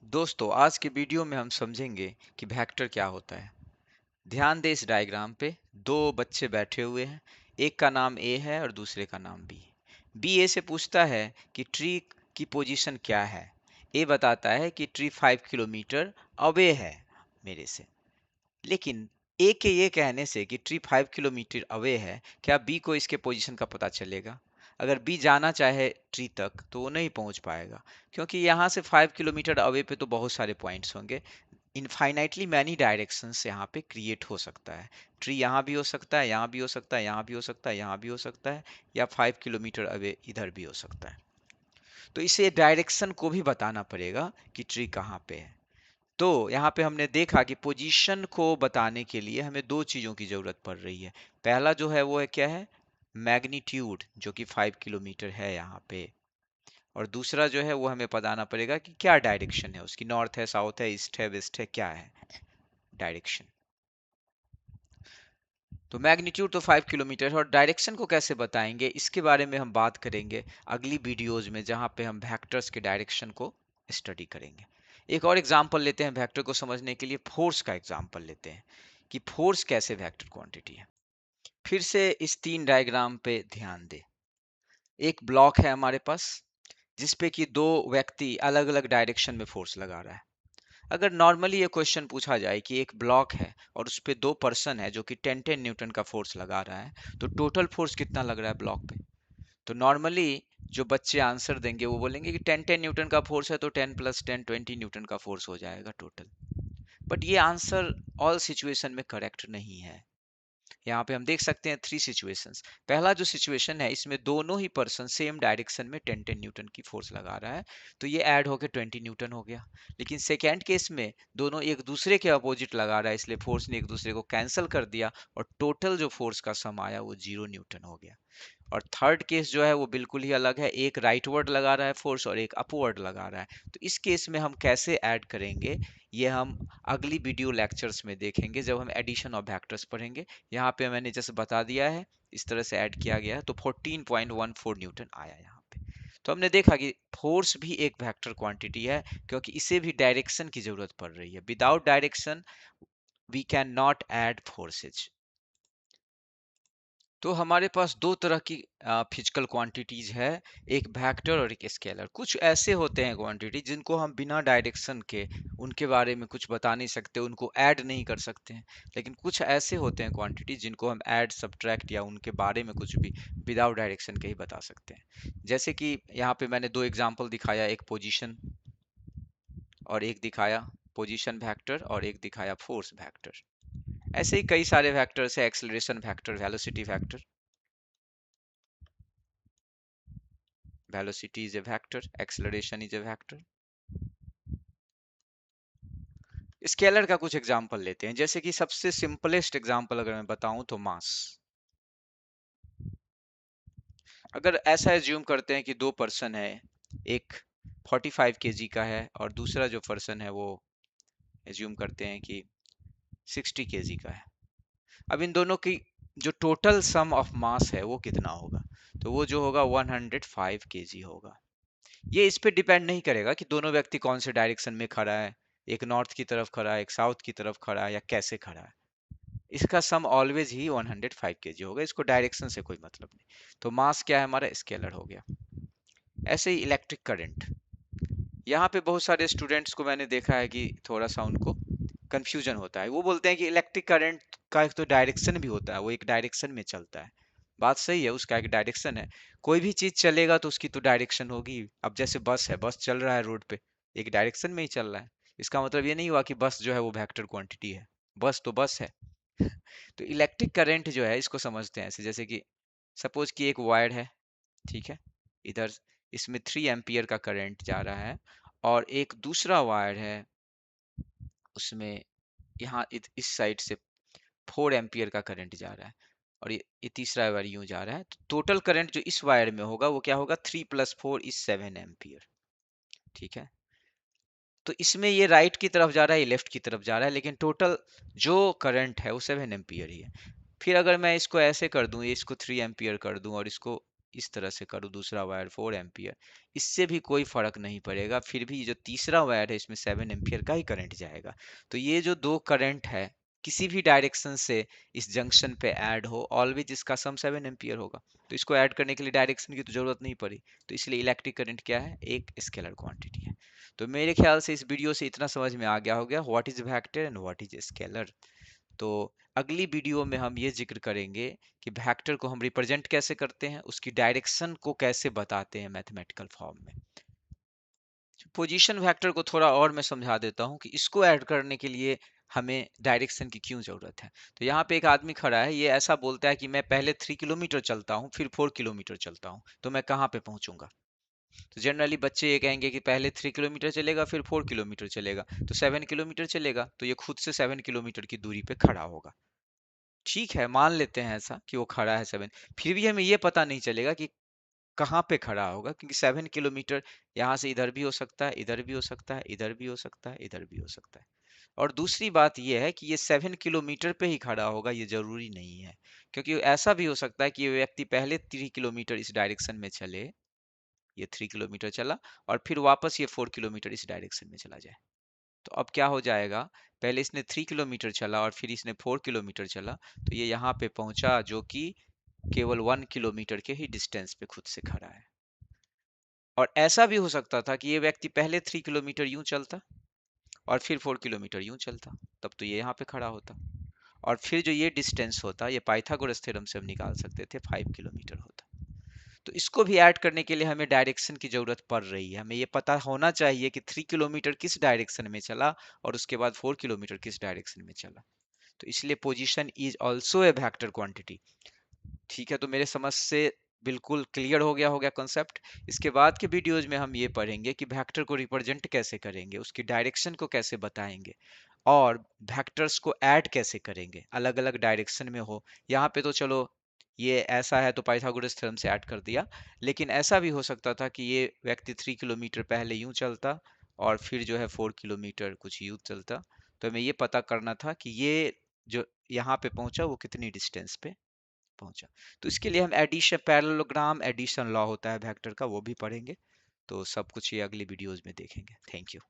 दोस्तों आज के वीडियो में हम समझेंगे कि वेक्टर क्या होता है। ध्यान दें इस डायग्राम पे दो बच्चे बैठे हुए हैं। एक का नाम ए है और दूसरे का नाम बी है। बी ए से पूछता है कि ट्री की पोजीशन क्या है। ए बताता है कि ट्री 5 किलोमीटर अवे है मेरे से। लेकिन ए के ये कहने से कि ट्री 5 किलोमीटर अवे है, क्या बी को इसके पोजीशन का पता चलेगा? अगर बी जाना चाहे ट्री तक तो वो नहीं पहुंच पाएगा, क्योंकि यहाँ से 5 किलोमीटर अवे पे तो बहुत सारे पॉइंट्स होंगे। इनफाइनाइटली मैनी डायरेक्शंस यहाँ पे क्रिएट हो सकता है। ट्री यहाँ भी हो सकता है, यहाँ भी हो सकता है, यहाँ भी हो सकता है, यहाँ भी हो सकता है, या 5 किलोमीटर अवे इधर भी हो सकता है। तो इसे डायरेक्शन को भी बताना पड़ेगा कि ट्री कहाँ पे है। तो यहाँ पे हमने देखा कि पोजीशन को बताने के लिए हमें दो चीजों की जरूरत पड़ रही है। पहला जो है वो है क्या है, मैग्नीट्यूड, जो कि 5 किलोमीटर है यहाँ पे। और दूसरा जो है वो हमें बताना पड़ेगा कि क्या डायरेक्शन है उसकी, नॉर्थ है, साउथ है, ईस्ट है, वेस्ट है, क्या है डायरेक्शन। तो मैग्नीट्यूड तो 5 किलोमीटर है, और डायरेक्शन को कैसे बताएंगे इसके बारे में हम बात करेंगे अगली वीडियोज में, जहाँ पे हम वेक्टर्स के डायरेक्शन को स्टडी करेंगे। एक और एग्जांपल लेते हैं वेक्टर को समझने के लिए, फोर्स का एग्जांपल लेते हैं कि फोर्स कैसे वेक्टर क्वांटिटी है। फिर से इस तीन डायग्राम पे ध्यान दें। एक ब्लॉक है हमारे पास जिसपे कि दो व्यक्ति अलग अलग डायरेक्शन में फोर्स लगा रहा है। अगर नॉर्मली ये क्वेश्चन पूछा जाए कि एक ब्लॉक है और उस पे दो पर्सन है जो कि 10-10 न्यूटन का फोर्स लगा रहा है, तो टोटल फोर्स कितना लग रहा है ब्लॉक पे? तो नॉर्मली जो बच्चे आंसर देंगे वो बोलेंगे कि 10-10 न्यूटन का फोर्स है तो 10 + 10 20 न्यूटन का फोर्स हो जाएगा टोटल। बट ये आंसर ऑल सिचुएशन में करेक्ट नहीं है। यहाँ पे हम देख सकते हैं थ्री सिचुएशंस। पहला जो सिचुएशन है इसमें दोनों ही पर्सन सेम डायरेक्शन में 10-10 न्यूटन की फोर्स लगा रहा है, तो ये ऐड होकर 20 न्यूटन हो गया। लेकिन सेकेंड केस में दोनों एक दूसरे के अपोजिट लगा रहा है, इसलिए फोर्स ने एक दूसरे को कैंसिल कर दिया और टोटल जो फोर्स का सम आया वो 0 न्यूटन हो गया। और थर्ड केस जो है वो बिल्कुल ही अलग है, एक राइटवर्ड लगा रहा है फोर्स और एक अपवर्ड लगा रहा है। तो इस केस में हम कैसे ऐड करेंगे ये हम अगली वीडियो लेक्चर्स में देखेंगे जब हम एडिशन ऑफ वेक्टर्स पढ़ेंगे। यहाँ पे मैंने जैसे बता दिया है इस तरह से ऐड किया गया है, तो 14.14 न्यूटन आया यहाँ पे। तो हमने देखा कि फोर्स भी एक वेक्टर क्वांटिटी है, क्योंकि इसे भी डायरेक्शन की जरूरत पड़ रही है। Without direction we can not add forces. तो हमारे पास दो तरह की फिजिकल क्वांटिटीज है, एक वेक्टर और एक स्केलर। कुछ ऐसे होते हैं क्वांटिटी जिनको हम बिना डायरेक्शन के उनके बारे में कुछ बता नहीं सकते, उनको ऐड नहीं कर सकते हैं। लेकिन कुछ ऐसे होते हैं क्वांटिटी जिनको हम ऐड, सब्ट्रैक्ट या उनके बारे में कुछ भी विदाउट डायरेक्शन के ही बता सकते हैं। जैसे कि यहाँ पे मैंने दो एग्जाम्पल दिखाया, एक पोजिशन और एक दिखाया पोजिशन वेक्टर और एक दिखाया फोर्स वेक्टर। ऐसे ही कई सारे वेक्टर्स है, acceleration vector, velocity vector. Velocity is a vector, acceleration is a vector. Scalar का कुछ एग्जांपल लेते हैं, जैसे कि सबसे सिंपलेस्ट एग्जांपल अगर मैं बताऊं तो मास। अगर ऐसा एज्यूम करते हैं कि दो पर्सन है, एक 45 केजी का है और दूसरा जो पर्सन है वो एज्यूम करते हैं कि 60 केजी का है। अब इन दोनों की जो टोटल सम ऑफ मास है वो कितना होगा? तो वो जो होगा 105 केजी होगा। ये इस पे डिपेंड नहीं करेगा कि दोनों व्यक्ति कौन से डायरेक्शन में खड़ा है, एक नॉर्थ की तरफ खड़ा है, एक साउथ की तरफ खड़ा है, या कैसे खड़ा है। इसका सम ऑलवेज ही 105 केजी होगा, इसको डायरेक्शन से कोई मतलब नहीं। तो मास क्या है हमारा, स्केलर हो गया। ऐसे ही इलेक्ट्रिक करंट, यहाँ पे बहुत सारे स्टूडेंट्स को मैंने देखा है कि थोड़ा सा उनको कंफ्यूजन होता है। वो बोलते हैं कि इलेक्ट्रिक करंट का एक तो डायरेक्शन भी होता है, वो एक डायरेक्शन में चलता है। बात सही है, उसका एक डायरेक्शन है। कोई भी चीज चलेगा तो उसकी तो डायरेक्शन होगी। अब जैसे बस है, बस चल रहा है रोड पे, एक डायरेक्शन में ही चल रहा है। इसका मतलब ये नहीं हुआ कि बस जो है वो वेक्टर क्वांटिटी है, बस तो बस है। तो इलेक्ट्रिक करंट जो है इसको समझते हैं ऐसे, जैसे कि सपोज कि एक वायर है, ठीक है, इधर इसमें 3 एम्पियर का करंट जा रहा है, और एक दूसरा वायर है उसमें यहाँ इस साइड से 4 एम्पियर का करंट जा रहा है, और ये तीसरा वायर यूं जा रहा है। तो टोटल करंट जो इस वायर में होगा वो क्या होगा, 3 + 4 = 7 एम्पियर। ठीक है, तो इसमें ये राइट की तरफ जा रहा है, ये लेफ्ट की तरफ जा रहा है, लेकिन टोटल जो करंट है वो 7 एम्पियर ही है। फिर अगर मैं इसको ऐसे कर दूं, ये इसको 3 एम्पियर कर दूं और इसको इस तरह से करूँ दूसरा वायर 4 एम्पियर, इससे भी कोई फर्क नहीं पड़ेगा, फिर भी जो तीसरा वायर है इसमें 7 एम्पियर का ही करंट जाएगा। तो ये जो दो करंट है किसी भी डायरेक्शन से इस जंक्शन पे ऐड हो, ऑलवेज इसका सम 7 एम्पियर होगा। तो इसको ऐड करने के लिए डायरेक्शन की तो जरूरत नहीं पड़ी, तो इसलिए इलेक्ट्रिक करंट क्या है, एक स्केलर क्वांटिटी है। तो मेरे ख्याल से इस वीडियो से इतना समझ में आ गया होगा what is vector and what is scalar. तो अगली वीडियो में हम ये जिक्र करेंगे कि वेक्टर को हम रिप्रेजेंट कैसे करते हैं, उसकी डायरेक्शन को कैसे बताते हैं मैथमेटिकल फॉर्म में। पोजीशन वेक्टर को थोड़ा और मैं समझा देता हूँ कि इसको ऐड करने के लिए हमें डायरेक्शन की क्यों जरूरत है। तो यहाँ पे एक आदमी खड़ा है, ये ऐसा बोलता है कि मैं पहले 3 किलोमीटर चलता हूँ फिर 4 किलोमीटर चलता हूँ, तो मैं कहाँ पे पहुंचूंगा। तो जनरली बच्चे ये कहेंगे कि पहले 3 किलोमीटर चलेगा फिर 4 किलोमीटर चलेगा, तो 7 किलोमीटर चलेगा, तो ये खुद से 7 किलोमीटर की दूरी पे खड़ा होगा। ठीक है, मान लेते हैं ऐसा कि वो खड़ा है 7, फिर भी हमें ये पता नहीं चलेगा कि कहाँ पे खड़ा होगा, क्योंकि 7 किलोमीटर यहाँ से इधर भी हो सकता है, इधर भी हो सकता है, इधर भी हो सकता है, इधर भी हो सकता है। और दूसरी बात ये है कि ये 7 किलोमीटर पे ही खड़ा होगा, ये जरूरी नहीं है, क्योंकि ऐसा भी हो सकता है कि ये व्यक्ति पहले 3 किलोमीटर इस डायरेक्शन में चले, ये 3 किलोमीटर चला और फिर वापस ये 4 किलोमीटर इस डायरेक्शन में चला जाए। तो अब क्या हो जाएगा, पहले इसने 3 किलोमीटर चला और फिर इसने 4 किलोमीटर चला, तो ये यहाँ पे पहुंचा जो कि केवल 1 किलोमीटर के ही डिस्टेंस पे खुद से खड़ा है। और ऐसा भी हो सकता था कि ये व्यक्ति पहले 3 किलोमीटर यूं चलता और फिर 4 किलोमीटर यूं चलता, तब तो ये यहाँ पे खड़ा होता, और फिर जो ये डिस्टेंस होता, ये पाइथागोरस थ्योरम से हम निकाल सकते थे, 5 किलोमीटर होता। तो इसको भी ऐड करने के लिए हमें डायरेक्शन की जरूरत पड़ रही है, हमें ये पता होना चाहिए कि 3 किलोमीटर किस डायरेक्शन में चला और उसके बाद 4 किलोमीटर किस डायरेक्शन में चला। तो इसलिए position is also a vector quantity. ठीक है, तो मेरे समझ से बिल्कुल क्लियर हो गया कॉन्सेप्ट। इसके बाद के वीडियोज में हम ये पढ़ेंगे कि वेक्टर को रिप्रेजेंट कैसे करेंगे, उसकी डायरेक्शन को कैसे बताएंगे, और वेक्टर्स को ऐड कैसे करेंगे अलग अलग डायरेक्शन में हो। यहाँ पे तो चलो ये ऐसा है तो पाइथागोरस थ्योरम से ऐड कर दिया, लेकिन ऐसा भी हो सकता था कि ये व्यक्ति 3 किलोमीटर पहले यूं चलता और फिर जो है 4 किलोमीटर कुछ यूं चलता, तो हमें ये पता करना था कि ये जो यहाँ पे पहुंचा वो कितनी डिस्टेंस पे पहुंचा। तो इसके लिए हम एडिशन, पैरेललोग्राम एडिशन लॉ होता है वेक्टर का, वो भी पढ़ेंगे। तो सब कुछ ये अगली वीडियोज में देखेंगे। Thank you.